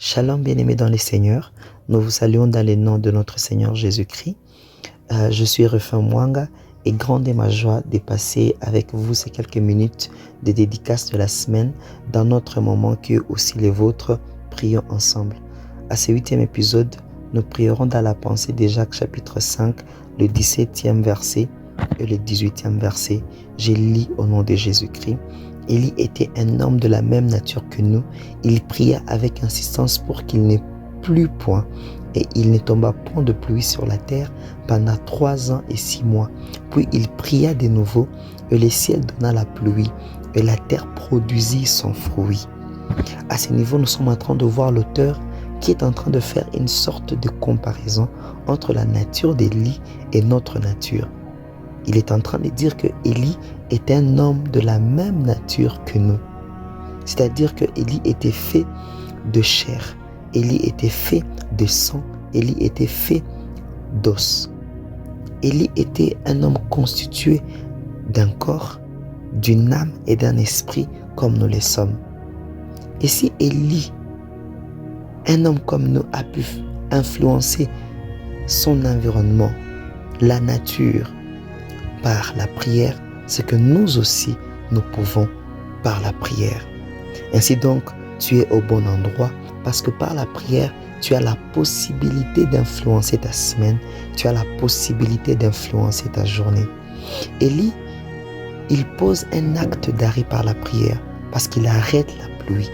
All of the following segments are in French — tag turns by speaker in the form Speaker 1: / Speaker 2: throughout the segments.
Speaker 1: Shalom bien-aimés dans les Seigneurs, nous vous saluons dans le nom de notre Seigneur Jésus-Christ. Je suis Rufin Mwanga et grande est ma joie de passer avec vous ces quelques minutes de dédicace de la semaine dans notre moment que aussi les vôtres, prions ensemble. À ce 8e épisode, nous prierons dans la pensée de Jacques chapitre 5, le 17e verset et le 18e verset. Je lis au nom de Jésus-Christ. Élie était un homme de la même nature que nous. Il pria avec insistance pour qu'il n'ait plus point, et il ne tomba point de pluie sur la terre pendant 3 ans et 6 mois. Puis il pria de nouveau, et le ciel donna la pluie, et la terre produisit son fruit. À ce niveau, nous sommes en train de voir l'auteur qui est en train de faire une sorte de comparaison entre la nature d'Élie et notre nature. Il est en train de dire que Élie est un homme de la même nature que nous. C'est-à-dire que Élie était fait de chair, Élie était fait de sang, Élie était fait d'os. Élie était un homme constitué d'un corps, d'une âme et d'un esprit comme nous le sommes. Et si Élie, un homme comme nous, a pu influencer son environnement, la nature, par la prière, c'est que nous aussi, nous pouvons par la prière. Ainsi donc, tu es au bon endroit parce que par la prière, tu as la possibilité d'influencer ta semaine, tu as la possibilité d'influencer ta journée. Élie, il pose un acte d'arrêt par la prière parce qu'il arrête la pluie.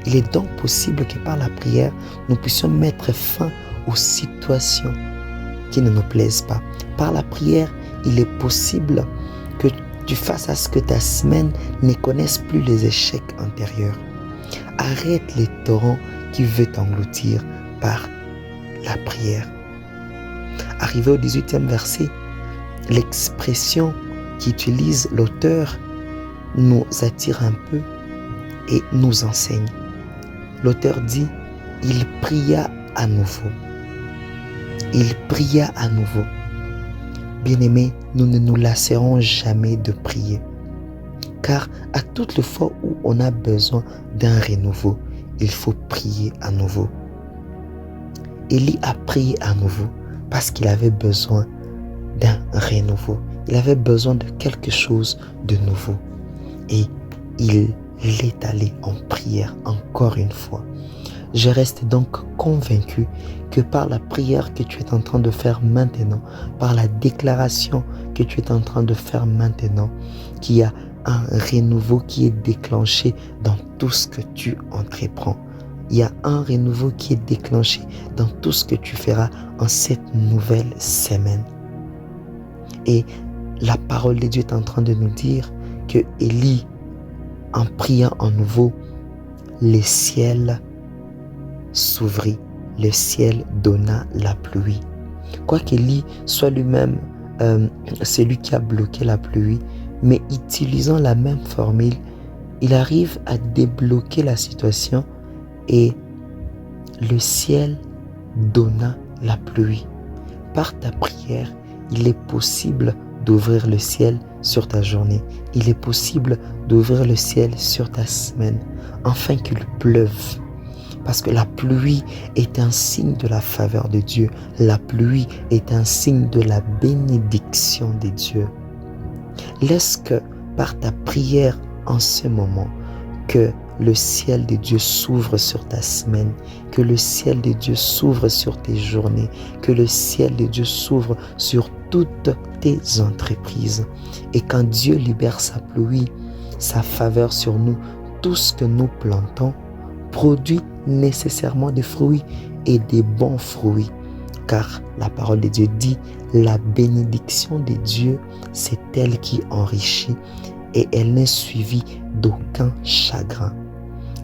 Speaker 1: Il est donc possible que par la prière, nous puissions mettre fin aux situations qui ne nous plaisent pas. Par la prière, il est possible que tu fasses à ce que ta semaine ne connaisse plus les échecs antérieurs. Arrête les torrents qui veulent t'engloutir par la prière. Arrivé au 18e verset, l'expression qu'utilise l'auteur nous attire un peu et nous enseigne. L'auteur dit, il pria à nouveau. Il pria à nouveau. Bien-aimés, nous ne nous lasserons jamais de prier. Car à toutes les fois où on a besoin d'un renouveau, il faut prier à nouveau. Élie a prié à nouveau parce qu'il avait besoin d'un renouveau. Il avait besoin de quelque chose de nouveau. Et il est allé en prière encore une fois. Je reste donc convaincu que par la prière que tu es en train de faire maintenant, par la déclaration que tu es en train de faire maintenant, qu'il y a un renouveau qui est déclenché dans tout ce que tu entreprends. Il y a un renouveau qui est déclenché dans tout ce que tu feras en cette nouvelle semaine. Et la parole de Dieu est en train de nous dire que Élie, en priant à nouveau, les ciels s'ouvrit, le ciel donna la pluie. Quoiqu'Élie soit lui-même celui qui a bloqué la pluie, mais utilisant la même formule, il arrive à débloquer la situation et le ciel donna la pluie. Par ta prière, il est possible d'ouvrir le ciel sur ta journée. Il est possible d'ouvrir le ciel sur ta semaine, afin qu'il pleuve. Parce que la pluie est un signe de la faveur de Dieu. La pluie est un signe de la bénédiction de Dieu. Laisse que par ta prière en ce moment, que le ciel de Dieu s'ouvre sur ta semaine, que le ciel de Dieu s'ouvre sur tes journées, que le ciel de Dieu s'ouvre sur toutes tes entreprises. Et quand Dieu libère sa pluie, sa faveur sur nous, tout ce que nous plantons produit nécessairement des fruits et des bons fruits. Car la parole de Dieu dit, la bénédiction de Dieu, c'est elle qui enrichit et elle n'est suivie d'aucun chagrin.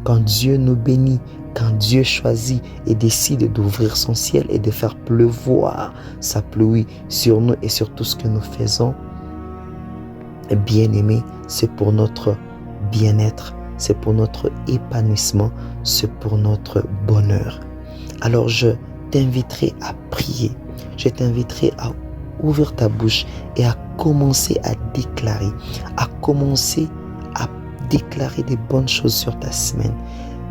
Speaker 1: Quand Dieu nous bénit, quand Dieu choisit et décide d'ouvrir son ciel et de faire pleuvoir sa pluie sur nous et sur tout ce que nous faisons, bien aimé, c'est pour notre bien-être, c'est pour notre épanouissement, c'est pour notre bonheur. Alors je t'inviterai à prier, je t'inviterai à ouvrir ta bouche et à commencer à déclarer des bonnes choses sur ta semaine.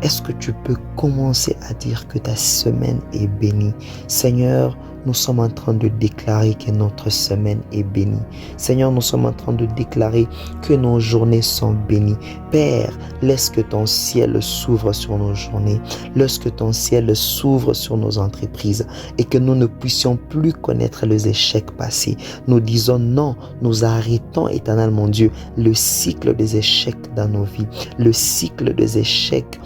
Speaker 1: Est-ce que tu peux commencer à dire que ta semaine est bénie? Seigneur, nous sommes en train de déclarer que notre semaine est bénie. Seigneur, nous sommes en train de déclarer que nos journées sont bénies. Père, laisse que ton ciel s'ouvre sur nos journées. Laisse que ton ciel s'ouvre sur nos entreprises et que nous ne puissions plus connaître les échecs passés. Nous disons non, nous arrêtons, éternel mon Dieu, le cycle des échecs dans nos vies, le cycle des échecs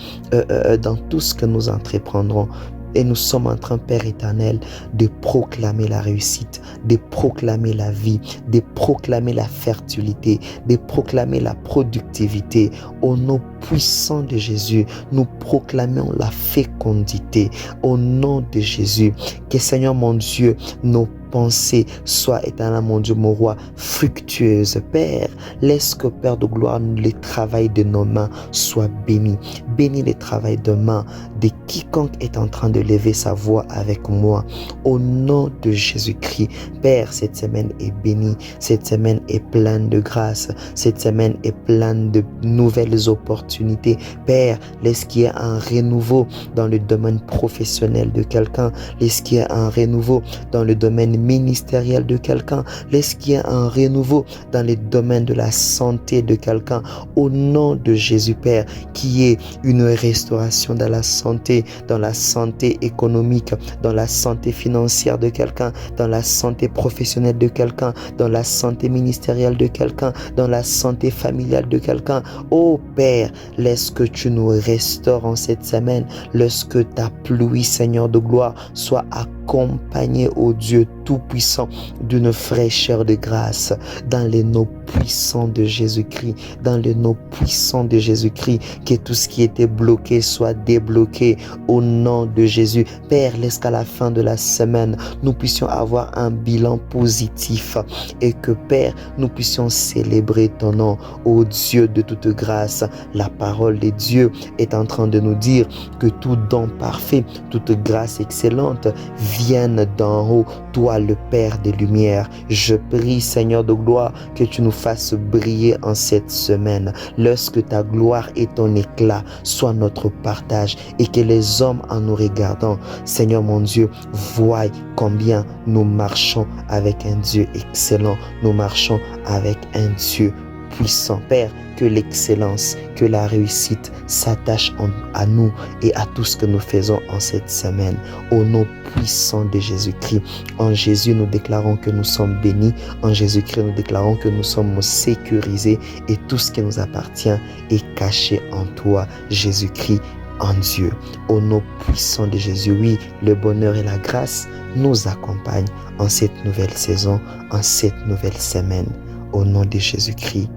Speaker 1: dans tout ce que nous entreprendrons. Et nous sommes en train, Père éternel, de proclamer la réussite, de proclamer la vie, de proclamer la fertilité, de proclamer la productivité. Au nom puissant de Jésus, nous proclamons la fécondité. Au nom de Jésus, que Seigneur mon Dieu, nos pensées soient, éternel mon Dieu, mon roi, fructueuses. Père, laisse que, Père de gloire, le travail de nos mains soit béni. Bénis le travail de main de quiconque est en train de lever sa voix avec moi. Au nom de Jésus-Christ, Père, cette semaine est bénie. Cette semaine est pleine de grâce. Cette semaine est pleine de nouvelles opportunités. Père, laisse qu'il y ait un renouveau dans le domaine professionnel de quelqu'un. Laisse qu'il y ait un renouveau dans le domaine ministériel de quelqu'un. Laisse qu'il y ait un renouveau dans le domaine de la santé de quelqu'un. Au nom de Jésus, Père, qu'il y ait une restauration dans la santé économique, dans la santé financière de quelqu'un, dans la santé professionnelle de quelqu'un, dans la santé ministérielle de quelqu'un, dans la santé familiale de quelqu'un. Oh Père, laisse que tu nous restaures en cette semaine. Laisse que ta pluie, Seigneur de gloire, soit accompagnée, ô Dieu Tout-Puissant, d'une fraîcheur de grâce dans les noms puissants de Jésus-Christ, dans le nom puissant de Jésus-Christ, que tout ce qui était bloqué soit débloqué au nom de Jésus. Père, laisse qu'à la fin de la semaine, nous puissions avoir un bilan positif et que, Père, nous puissions célébrer ton nom, ô Dieu de toute grâce. La parole de Dieu est en train de nous dire que tout don parfait, toute grâce excellente viennent d'en haut, toi le Père des Lumières. Je prie, Seigneur de gloire, que tu nous fasses briller en cette semaine. Lorsque ta gloire et ton éclat soient notre partage et que les hommes en nous regardant, Seigneur mon Dieu, voient combien nous marchons avec un Dieu excellent, nous marchons avec un Dieu puissant. Père, que l'excellence, que la réussite s'attache à nous et à tout ce que nous faisons en cette semaine. Au nom puissant de Jésus-Christ. En Jésus, nous déclarons que nous sommes bénis. En Jésus-Christ, nous déclarons que nous sommes sécurisés et tout ce qui nous appartient est caché en toi, Jésus-Christ, en Dieu. Au nom puissant de Jésus, oui, le bonheur et la grâce nous accompagnent en cette nouvelle saison, en cette nouvelle semaine. Au nom de Jésus-Christ.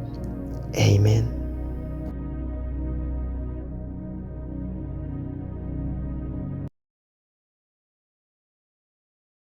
Speaker 1: Amen.